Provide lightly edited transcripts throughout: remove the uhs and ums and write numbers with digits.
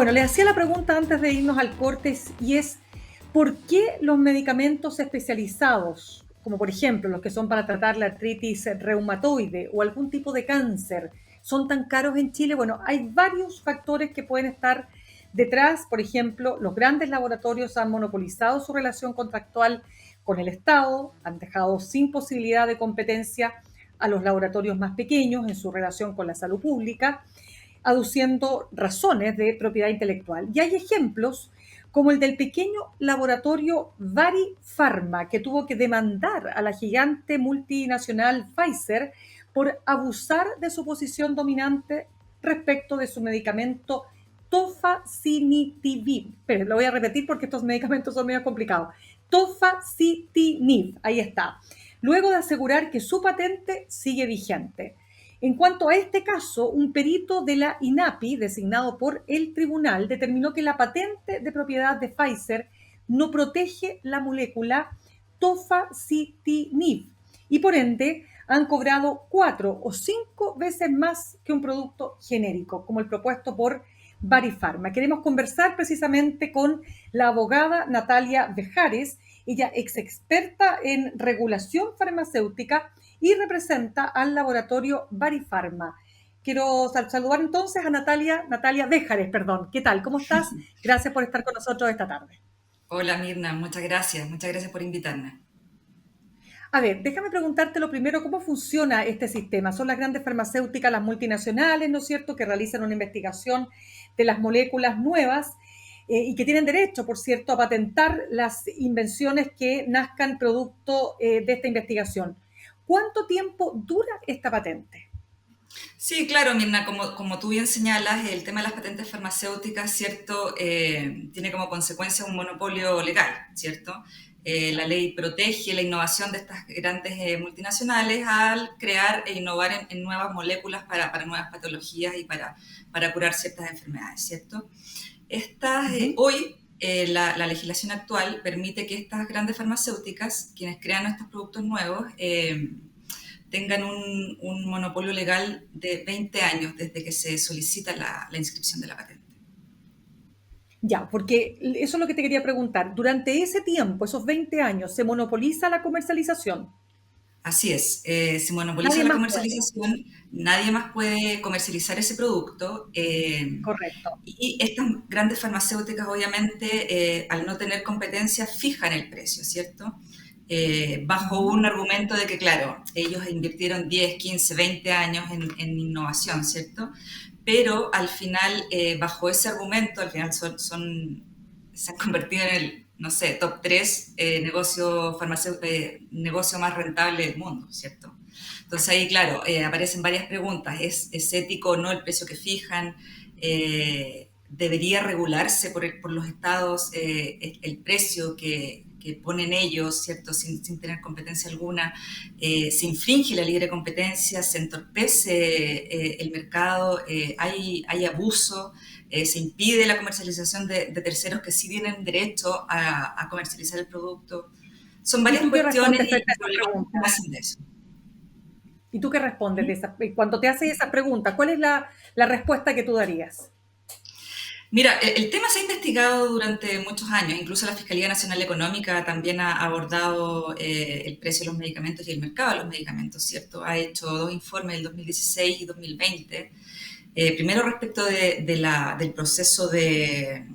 Bueno, le hacía la pregunta antes de irnos al corte y es, ¿por qué los medicamentos especializados, como por ejemplo los que son para tratar la artritis reumatoide o algún tipo de cáncer, son tan caros en Chile? Bueno, hay varios factores que pueden estar detrás. Por ejemplo, los grandes laboratorios han monopolizado su relación contractual con el Estado, han dejado sin posibilidad de competencia a los laboratorios más pequeños en su relación con la salud pública, aduciendo razones de propiedad intelectual. Y hay ejemplos como el del pequeño laboratorio Vari Pharma, que tuvo que demandar a la gigante multinacional Pfizer por abusar de su posición dominante respecto de su medicamento Tofacitinib. Pero lo voy a repetir porque estos medicamentos son medio complicados. Tofacitinib, ahí está. Luego de asegurar que su patente sigue vigente. En cuanto a este caso, un perito de la INAPI, designado por el tribunal, determinó que la patente de propiedad de Pfizer no protege la molécula tofacitinib y por ende han cobrado 4 o 5 veces más que un producto genérico, como el propuesto por Barifarma. Queremos conversar precisamente con la abogada Natalia Bejares, ella ex experta en regulación farmacéutica y representa al laboratorio Barifarma. Quiero saludar entonces a Natalia Béjares, perdón. ¿Qué tal? ¿Cómo estás? Gracias por estar con nosotros esta tarde. Hola Mirna, muchas gracias por invitarme. A ver, déjame preguntarte lo primero, ¿cómo funciona este sistema? Son las grandes farmacéuticas, las multinacionales, ¿no es cierto?, que realizan una investigación de las moléculas nuevas y que tienen derecho, por cierto, a patentar las invenciones que nazcan producto de esta investigación. ¿Cuánto tiempo dura esta patente? Sí, claro, Mirna, como tú bien señalas, el tema de las patentes farmacéuticas, ¿cierto? Tiene como consecuencia un monopolio legal, ¿cierto? La ley protege la innovación de estas grandes multinacionales al crear e innovar en nuevas moléculas para nuevas patologías y para curar ciertas enfermedades, ¿cierto? La legislación actual permite que estas grandes farmacéuticas, quienes crean estos productos nuevos, tengan un monopolio legal de 20 años desde que se solicita la inscripción de la patente. Ya, porque eso es lo que te quería preguntar. Durante ese tiempo, esos 20 años, ¿se monopoliza la comercialización? Así es, se monopoliza Nadie la más puede. comercialización, nadie más puede comercializar ese producto Correcto. y estas grandes farmacéuticas obviamente al no tener competencia fijan el precio, ¿cierto? Bajo Ujú. un argumento de que, claro, ellos invirtieron 10, 15, 20 años en innovación, ¿cierto? Pero al final, bajo ese argumento, al final se han convertido en el, no sé, top 3 negocio farmacéutico, negocio más rentable del mundo, ¿cierto? Entonces ahí, claro, aparecen varias preguntas. ¿Es ético o no el precio que fijan? ¿Debería regularse por los estados el precio que ponen ellos, ¿cierto? Sin tener competencia alguna? ¿Se infringe la libre competencia? ¿Se entorpece el mercado? ¿Hay abuso? ¿Se impide la comercialización de terceros que sí tienen derecho a comercializar el producto? Son ¿Y varias tú qué cuestiones respondes frente a y esas problemáticas que preguntas? nacen de eso. ¿Y tú qué respondes de esas? Cuando te haces esas preguntas, ¿cuál es la respuesta que tú darías? Mira, el tema se ha investigado durante muchos años, incluso la Fiscalía Nacional Económica también ha abordado el precio de los medicamentos y el mercado de los medicamentos, ¿cierto? Ha hecho dos informes, el 2016 y 2020. Primero respecto del proceso de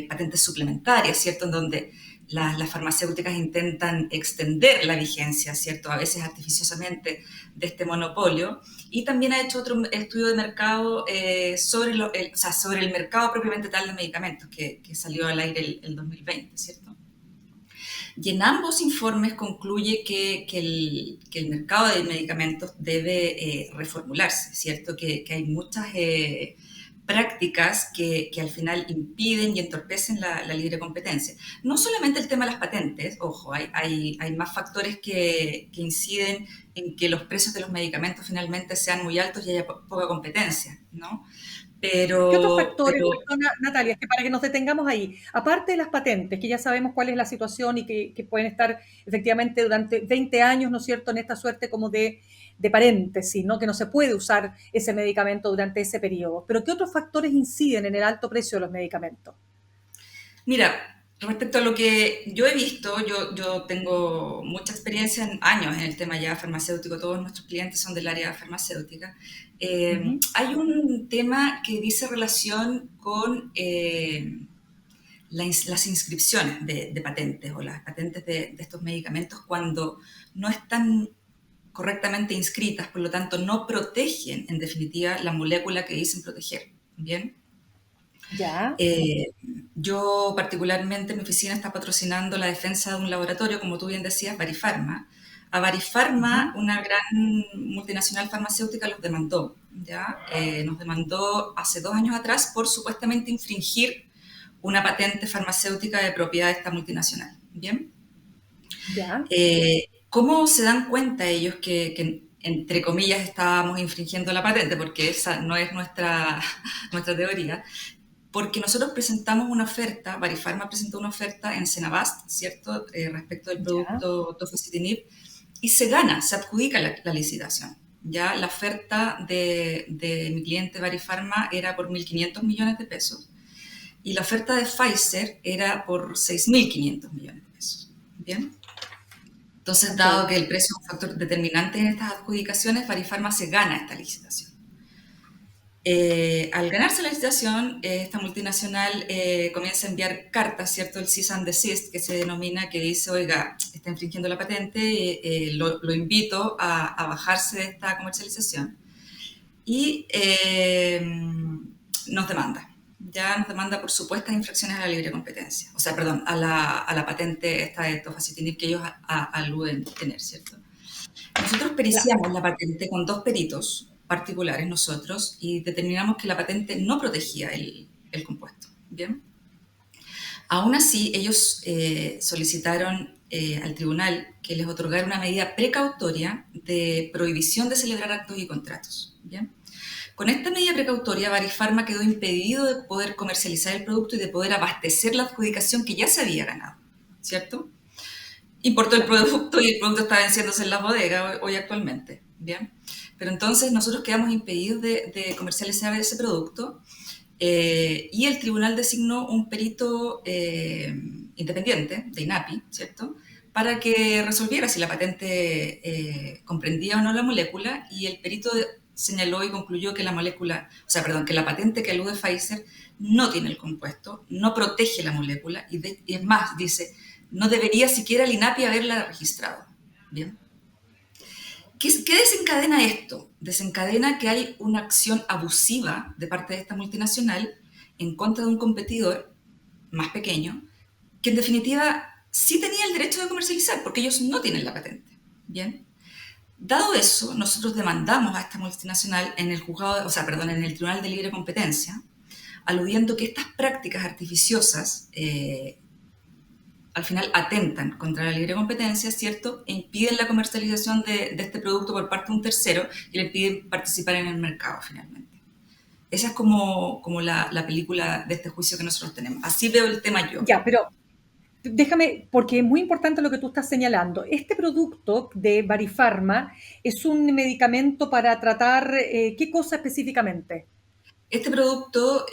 patentes suplementarias, ¿cierto? En donde las farmacéuticas intentan extender la vigencia, ¿cierto? A veces artificiosamente de este monopolio. Y también ha hecho otro estudio de mercado sobre el mercado propiamente tal de medicamentos, que salió al aire el 2020, ¿cierto? Y en ambos informes concluye que el mercado de medicamentos debe reformularse, ¿cierto? Que hay muchas prácticas que al final impiden y entorpecen la libre competencia. No solamente el tema de las patentes, ojo, hay más factores que inciden en que los precios de los medicamentos finalmente sean muy altos y haya poca competencia, ¿no? ¿Qué otros Pero, factores, pero perdona, Natalia, es que para que nos detengamos ahí, aparte de las patentes, que ya sabemos cuál es la situación y que pueden estar efectivamente durante 20 años, ¿no es cierto?, en esta suerte como de paréntesis, ¿no?, que no se puede usar ese medicamento durante ese periodo. Pero ¿qué otros factores inciden en el alto precio de los medicamentos? mira, respecto a lo que yo he visto, yo tengo mucha experiencia en años en el tema ya farmacéutico, todos nuestros clientes son del área farmacéutica. Ujú. Hay un tema que dice relación con las inscripciones de patentes o las patentes de estos medicamentos cuando no están correctamente inscritas, por lo tanto no protegen en definitiva la molécula que dicen proteger. ¿Bien? Ya. Eh, yo particularmente, mi oficina está patrocinando la defensa de un laboratorio, como tú bien decías, Barifarma. A Barifarma, Ujú. una gran multinacional farmacéutica, los demandó. ¿Ya? Nos demandó hace 2 años atrás por supuestamente infringir una patente farmacéutica de propiedad de esta multinacional. ¿Bien? Ya. ¿Cómo se dan cuenta ellos que, entre comillas, estábamos infringiendo la patente? Porque esa no es nuestra teoría. Porque nosotros presentamos una oferta, Barifarma presentó una oferta en Senabast, ¿cierto?, respecto del Ya. producto tofacitinib, y se gana, se adjudica la licitación. Ya la oferta de mi cliente Barifarma era por 1.500 millones de pesos y la oferta de Pfizer era por 6.500 millones de pesos. ¿Bien? Entonces, Ok. dado que el precio es un factor determinante en estas adjudicaciones, Barifarma se gana esta licitación. Al ganarse la licitación, esta multinacional comienza a enviar cartas, ¿cierto? El cease and desist, que se denomina, que dice, oiga, está infringiendo la patente, lo invito a bajarse de esta comercialización. Y nos demanda. Ya nos demanda por supuestas infracciones a la libre competencia. O sea, perdón, a la patente esta de tofacitinib que ellos aluden tener, ¿cierto? Nosotros Claro. periciamos la patente con 2 peritos particulares nosotros y determinamos que la patente no protegía el compuesto. ¿Bien? Aún así, ellos solicitaron al tribunal que les otorgara una medida precautoria de prohibición de celebrar actos y contratos. ¿Bien? Con esta medida precautoria, Barifarma quedó impedido de poder comercializar el producto y de poder abastecer la adjudicación que ya se había ganado. ¿Cierto? Importó el Claro. producto y el producto está venciéndose en la bodega hoy actualmente. ¿Bien? Pero entonces nosotros quedamos impedidos de comercializar ese producto y el tribunal designó un perito independiente de INAPI, ¿cierto?, para que resolviera si la patente comprendía o no la molécula, y el perito señaló y concluyó que la molécula, o sea, perdón, que la patente que alude Pfizer no tiene el compuesto, no protege la molécula, y es más, dice, no debería siquiera el INAPI haberla registrado. ¿Bien? ¿Qué desencadena esto? Desencadena que hay una acción abusiva de parte de esta multinacional en contra de un competidor más pequeño, que en definitiva sí tenía el derecho de comercializar, porque ellos no tienen la patente. ¿Bien? Dado eso, nosotros demandamos a esta multinacional en el juzgado, o sea, perdón, en el Tribunal de Libre Competencia, aludiendo que estas prácticas artificiosas al final atentan contra la libre competencia, ¿cierto? E impiden la comercialización de este producto por parte de un tercero y le impiden participar en el mercado finalmente. Esa es como la película de este juicio que nosotros tenemos. Así veo el tema yo. Ya, pero déjame, porque es muy importante lo que tú estás señalando. Este producto de Barifarma es un medicamento para tratar, ¿qué cosa específicamente? Este producto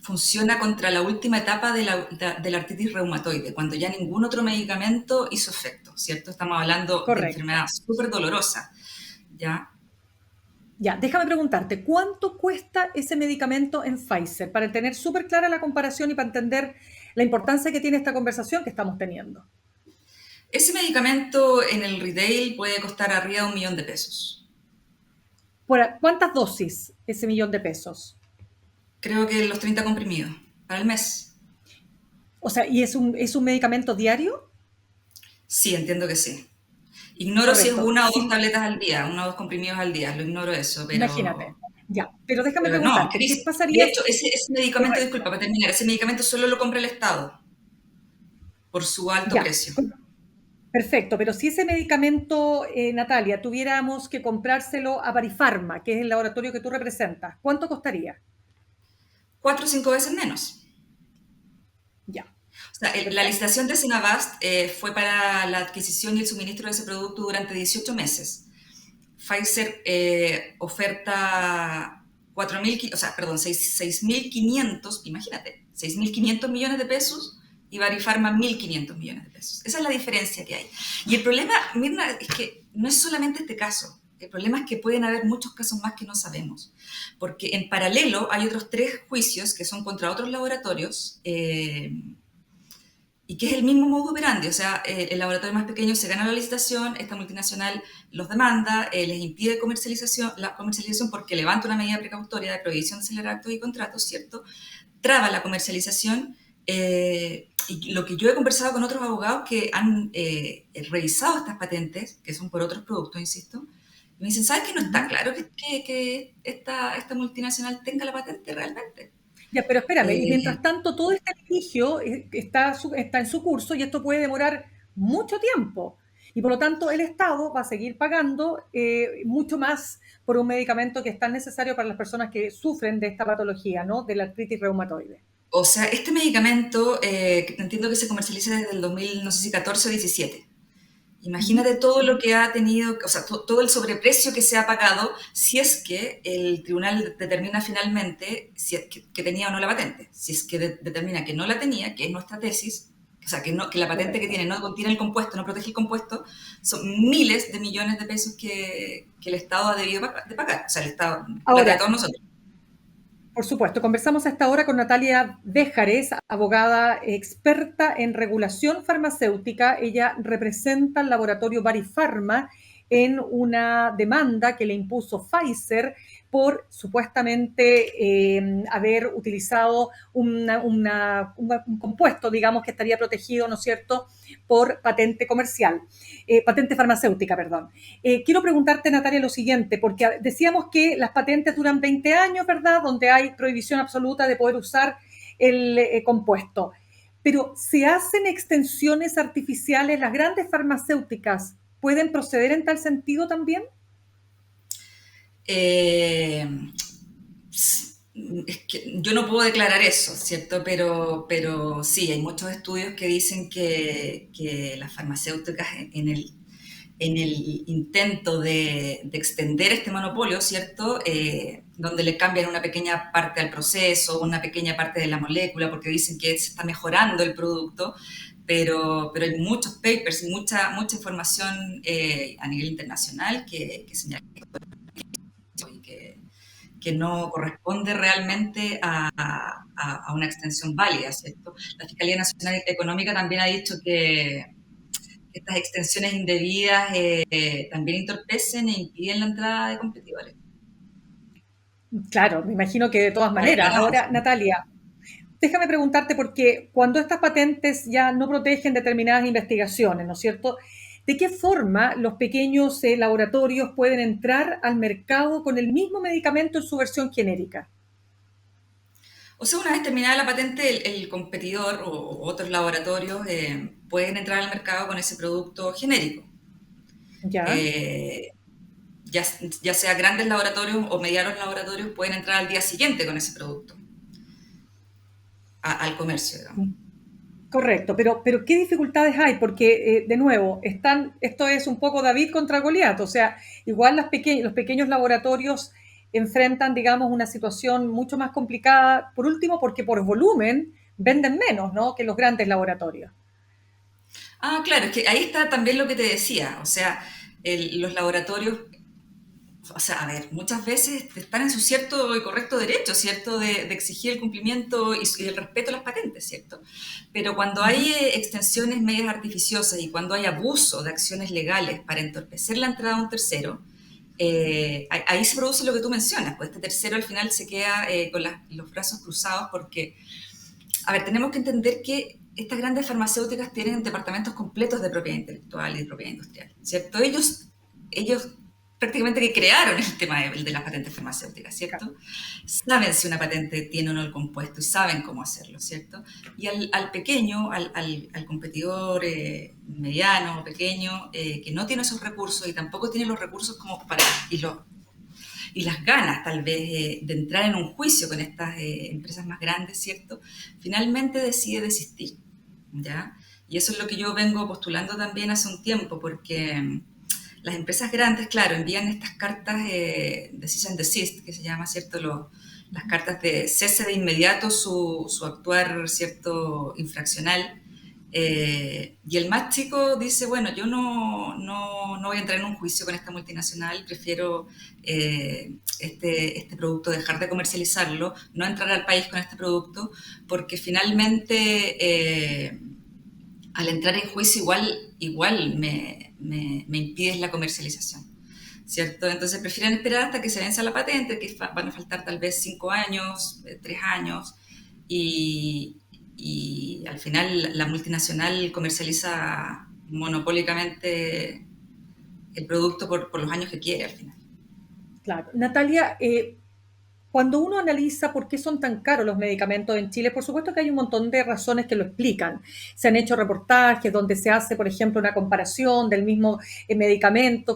funciona contra la última etapa de la artritis reumatoide, cuando ya ningún otro medicamento hizo efecto, ¿cierto? Estamos hablando de Correcto. enfermedad súper dolorosa, ¿ya? Ya, déjame preguntarte, ¿cuánto cuesta ese medicamento en Pfizer? Para tener súper clara la comparación y para entender la importancia que tiene esta conversación que estamos teniendo. Ese medicamento en el retail puede costar arriba de 1.000.000 de pesos. ¿Cuántas dosis ese 1.000.000 de pesos? Creo que los 30 comprimidos para el mes. O sea, ¿y es un medicamento diario? Sí, entiendo que sí. Ignoro si es Correcto. una o dos Sí, tabletas al día, 1 o 2 comprimidos al día, lo ignoro eso, imagínate. Ya, pero déjame pero no, preguntarte, ¿qué carísimo. De pasaría hecho, ese medicamento, Correcto. disculpa, para terminar, ese medicamento solo lo compra el Estado por su alto Ya, precio. Perfecto, pero si ese medicamento, Natalia, tuviéramos que comprárselo a Parifarma, que es el laboratorio que tú representas, ¿cuánto costaría? 4 o 5 veces menos. Ya, O sea, la perfecto. licitación de Synavast fue para la adquisición y el suministro de ese producto durante 18 meses. Pfizer oferta 4.000, o sea, perdón, 6.500, imagínate, 6.500 millones de pesos y Barifarma 1.500 millones de pesos. Esa es la diferencia que hay. Y el problema, Mirna, es que no es solamente este caso. El problema es que pueden haber muchos casos más que no sabemos, porque en paralelo hay otros 3 juicios que son contra otros laboratorios y que es el mismo modus operandi, o sea, el laboratorio más pequeño se gana la licitación, esta multinacional los demanda, les impide la comercialización porque levanta una medida precautoria de prohibición de acelerar actos y contratos, ¿cierto? Traba la comercialización, y lo que yo he conversado con otros abogados que han revisado estas patentes, que son por otros productos, insisto, me dicen, ¿sabes que no está Ujú. claro que esta multinacional tenga la patente realmente? Ya, pero espérame, y Eh, mientras tanto todo este litigio está en su curso y esto puede demorar mucho tiempo. Y por lo tanto el Estado va a seguir pagando mucho más por un medicamento que es tan necesario para las personas que sufren de esta patología, ¿no? De la artritis reumatoide. O sea, este medicamento entiendo que se comercializa desde el 2000, no sé si 14 o 17. Ujú. Imagínate todo lo que ha tenido, o sea, todo el sobreprecio que se ha pagado si es que el tribunal determina finalmente si es que tenía o no la patente. Si es que determina que no la tenía, que es nuestra tesis, o sea, que la patente que Correcto. tiene no contiene el compuesto, no protege el compuesto, son miles de millones de pesos que el Estado ha debido de pagar. O sea, el Estado, plata de Ahora, todos nosotros. por supuesto, conversamos hasta ahora con Natalia Béjares, abogada experta en regulación farmacéutica. Ella representa al laboratorio Barifarma en una demanda que le impuso Pfizer por supuestamente haber utilizado un compuesto, digamos, que estaría protegido, ¿no es cierto?, por patente comercial, patente farmacéutica, perdón. Quiero preguntarte, Natalia, lo siguiente, porque decíamos que las patentes duran 20 años, ¿verdad? Donde hay prohibición absoluta de poder usar el compuesto. Pero ¿se hacen extensiones artificiales? ¿Las grandes farmacéuticas pueden proceder en tal sentido también? Eh, es que yo no puedo declarar eso, ¿cierto? Pero sí, hay muchos estudios que dicen que las farmacéuticas en el intento de extender este monopolio, ¿cierto? Donde le cambian una pequeña parte al proceso, una pequeña parte de la molécula, porque dicen que se está mejorando el producto, pero hay muchos papers y mucha información a nivel internacional que señala que no corresponde realmente a una extensión válida, ¿cierto? La Fiscalía Nacional Económica también ha dicho que estas extensiones indebidas también entorpecen e impiden la entrada de competidores. Claro, me imagino que de todas Hay maneras. Ahora, ganancias. Natalia, déjame preguntarte porque cuando estas patentes ya no protegen determinadas investigaciones, ¿no es cierto? ¿De qué forma los pequeños laboratorios pueden entrar al mercado con el mismo medicamento en su versión genérica? O sea, una vez terminada la patente, el competidor o otros laboratorios pueden entrar al mercado con ese producto genérico. ¿Ya? Eh, ya, ya sea grandes laboratorios o medianos laboratorios pueden entrar al día siguiente con ese producto al comercio, digamos. Correcto, pero ¿qué dificultades hay? Porque, de nuevo, esto es un poco David contra Goliat, o sea, igual los pequeños laboratorios enfrentan, digamos, una situación mucho más complicada, por último, porque por volumen venden menos, ¿no?, que los grandes laboratorios. Ah, claro, es que ahí está también lo que te decía, o sea, los laboratorios, o sea, a ver, muchas veces están en su cierto y correcto derecho, ¿cierto? De exigir el cumplimiento y el respeto a las patentes, ¿cierto? Pero cuando hay Ujú. extensiones medias artificiosas y cuando hay abuso de acciones legales para entorpecer la entrada de un tercero, ahí se produce lo que tú mencionas, pues este tercero al final se queda con los brazos cruzados porque, a ver, tenemos que entender que estas grandes farmacéuticas tienen departamentos completos de propiedad intelectual y de propiedad industrial, ¿cierto? Ellos prácticamente que crearon el tema de las patentes farmacéuticas, Claro. ¿cierto? Saben si una patente tiene o no el compuesto y saben cómo hacerlo, ¿cierto? Y al pequeño, al competidor mediano o pequeño, que no tiene esos recursos y tampoco tiene los recursos como para, y las ganas tal vez de entrar en un juicio con estas empresas más grandes, ¿cierto? Finalmente decide desistir, ¿ya? Y eso es lo que yo vengo postulando también hace un tiempo, porque las empresas grandes, claro, envían estas cartas de cease and desist, que se llama, ¿cierto? Las cartas de cese de inmediato su actuar, ¿cierto? Infraccional. Y el más chico dice, bueno, yo no voy a entrar en un juicio con esta multinacional, prefiero este producto dejar de comercializarlo, no entrar al país con este producto, porque finalmente al entrar en juicio igual me impides la comercialización, ¿cierto? Entonces prefieren esperar hasta que se venza la patente, que van a faltar tal vez 5 años, 3 años, y, y al final la multinacional comercializa monopólicamente el producto por los años que quiere al final. Claro. Natalia, cuando uno analiza por qué son tan caros los medicamentos en Chile, por supuesto que hay un montón de razones que lo explican. Se han hecho reportajes donde se hace, por ejemplo, una comparación del mismo medicamento,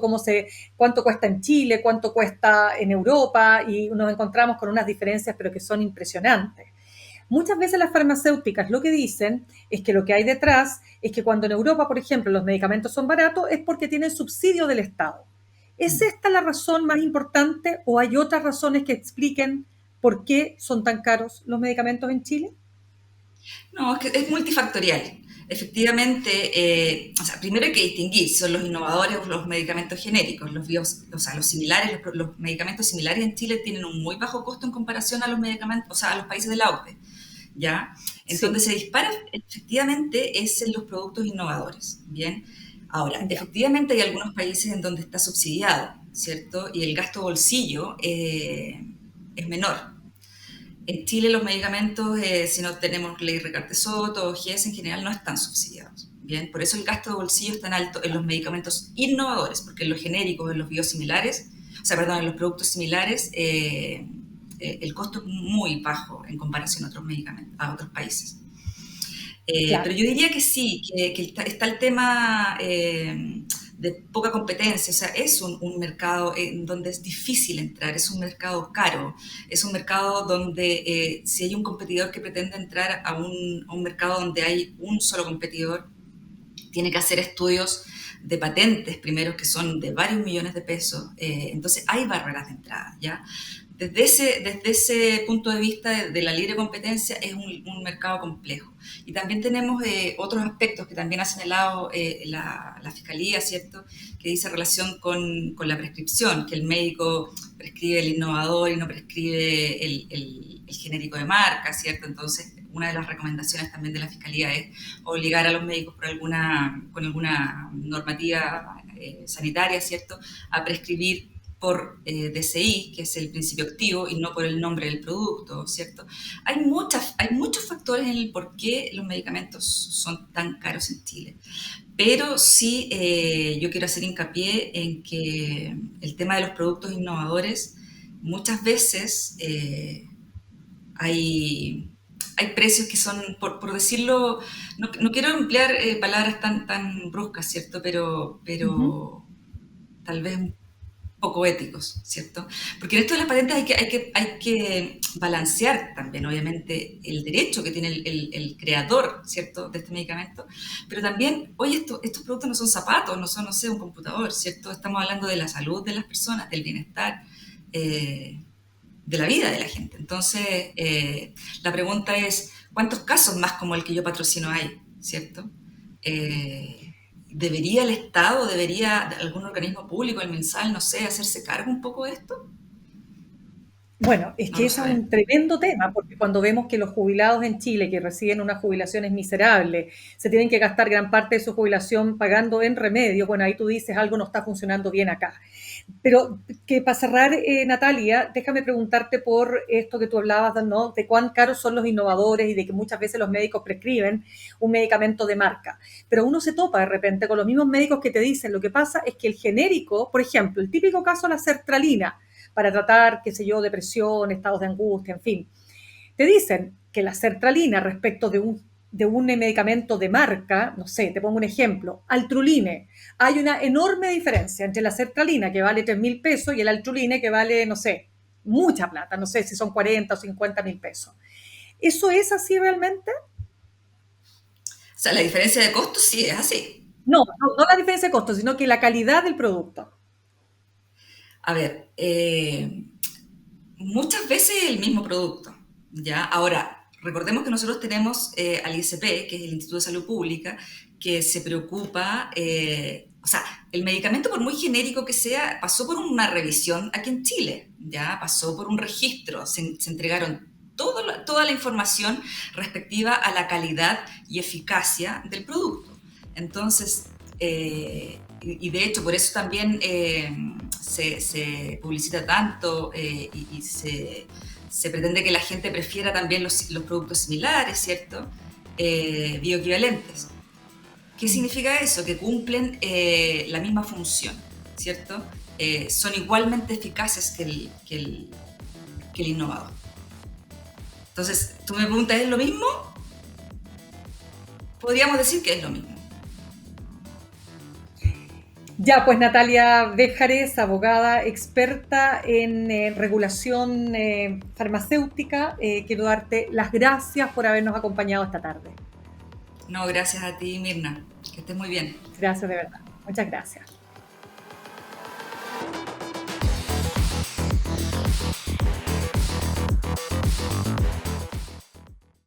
cuánto cuesta en Chile, cuánto cuesta en Europa, y nos encontramos con unas diferencias, pero que son impresionantes. Muchas veces las farmacéuticas lo que dicen es que lo que hay detrás es que cuando en Europa, por ejemplo, los medicamentos son baratos es porque tienen subsidio del Estado. ¿Es esta la razón más importante o hay otras razones que expliquen por qué son tan caros los medicamentos en Chile? No, es que es multifactorial. Efectivamente, o sea, primero hay que distinguir, son los innovadores o los medicamentos genéricos, o sea, los similares, los medicamentos similares en Chile tienen un muy bajo costo en comparación a los medicamentos, o sea, a los países del OCDE, ¿ya? En donde Sí, se dispara efectivamente es en los productos innovadores, ¿bien? Ahora, ya. efectivamente hay algunos países en donde está subsidiado, ¿cierto? Y el gasto bolsillo es menor. En Chile los medicamentos, si no tenemos ley Recarte Soto o GES en general, no están subsidiados. Bien, por eso el gasto de bolsillo es tan alto en los medicamentos innovadores, porque en los genéricos, en los biosimilares, o sea, perdón, en los productos similares, el costo es muy bajo en comparación a otros medicamentos, a otros países. Pero Claro. yo diría que sí, que está el tema de poca competencia, o sea, es un mercado en donde es difícil entrar, es un mercado caro, es un mercado donde si hay un competidor que pretende entrar a un mercado donde hay un solo competidor, tiene que hacer estudios de patentes primero que son de varios millones de pesos, entonces hay barreras de entrada, ¿ya? Desde ese punto de vista de la libre competencia es un mercado complejo. Y también tenemos otros aspectos que también ha señalado la Fiscalía, ¿cierto? Que dice relación con la prescripción, que el médico prescribe el innovador y no prescribe el genérico de marca, ¿cierto? Entonces, una de las recomendaciones también de la Fiscalía es obligar a los médicos con alguna normativa sanitaria, sanitaria, ¿cierto?, a prescribir por DCI, que es el principio activo, y no por el nombre del producto, ¿cierto? Hay muchos factores en el por qué los medicamentos son tan caros en Chile. Pero sí, yo quiero hacer hincapié en que el tema de los productos innovadores, muchas veces hay, hay precios que son, por decirlo, no quiero emplear palabras tan bruscas, ¿cierto? Ujú. Pero tal vez un poco éticos, ¿cierto? Porque en esto de las patentes hay que balancear también, obviamente, el derecho que tiene el creador, ¿cierto?, de este medicamento, pero también, oye, estos productos no son zapatos, no son, no sé, un computador, ¿cierto? Estamos hablando de la salud de las personas, del bienestar, eh, de la vida de la gente. Entonces, la pregunta es, ¿cuántos casos más como el que yo patrocino hay, ¿cierto? ¿Debería el Estado, debería algún organismo público, el MinSal, no sé, hacerse cargo un poco de esto? Bueno, es No que lo ese es sabemos. un tremendo tema, porque cuando vemos que los jubilados en Chile, que reciben unas jubilaciones miserables, se tienen que gastar gran parte de su jubilación pagando en remedios, bueno, ahí tú dices algo no está funcionando bien acá. Pero que para cerrar, Natalia, déjame preguntarte por esto que tú hablabas, ¿no? De cuán caros son los innovadores y de que muchas veces los médicos prescriben un medicamento de marca. Pero uno se topa de repente con los mismos médicos que te dicen, lo que pasa es que el genérico, por ejemplo, el típico caso de la sertralina, para tratar, qué sé yo, depresión, estados de angustia, en fin, te dicen que la sertralina respecto de un medicamento de marca, no sé, te pongo un ejemplo, Altruline, hay una enorme diferencia entre la sertralina que vale 3.000 pesos y el Altruline que vale, no sé, mucha plata, no sé si son 40 o 50.000 pesos. ¿Eso es así realmente? O sea, la diferencia de costos sí es así. No la diferencia de costo, sino que la calidad del producto. A ver, muchas veces el mismo producto, ¿ya? Ahora, recordemos que nosotros tenemos al ISP, que es el Instituto de Salud Pública, que se preocupa, o sea, el medicamento, por muy genérico que sea, pasó por una revisión aquí en Chile, ¿ya? Pasó por un registro, se entregaron toda la información respectiva a la calidad y eficacia del producto. Entonces, y de hecho, por eso también se publicita tanto y se pretende que la gente prefiera también los productos similares, ¿cierto? Bioequivalentes. ¿Qué significa eso? Que cumplen la misma función, ¿cierto? Son igualmente eficaces que el innovador. Entonces, tú me preguntas, ¿es lo mismo? Podríamos decir que es lo mismo. Ya, pues Natalia Béjares, abogada experta en regulación farmacéutica, quiero darte las gracias por habernos acompañado esta tarde. No, gracias a ti, Mirna. Que estés muy bien. Gracias de verdad. Muchas gracias.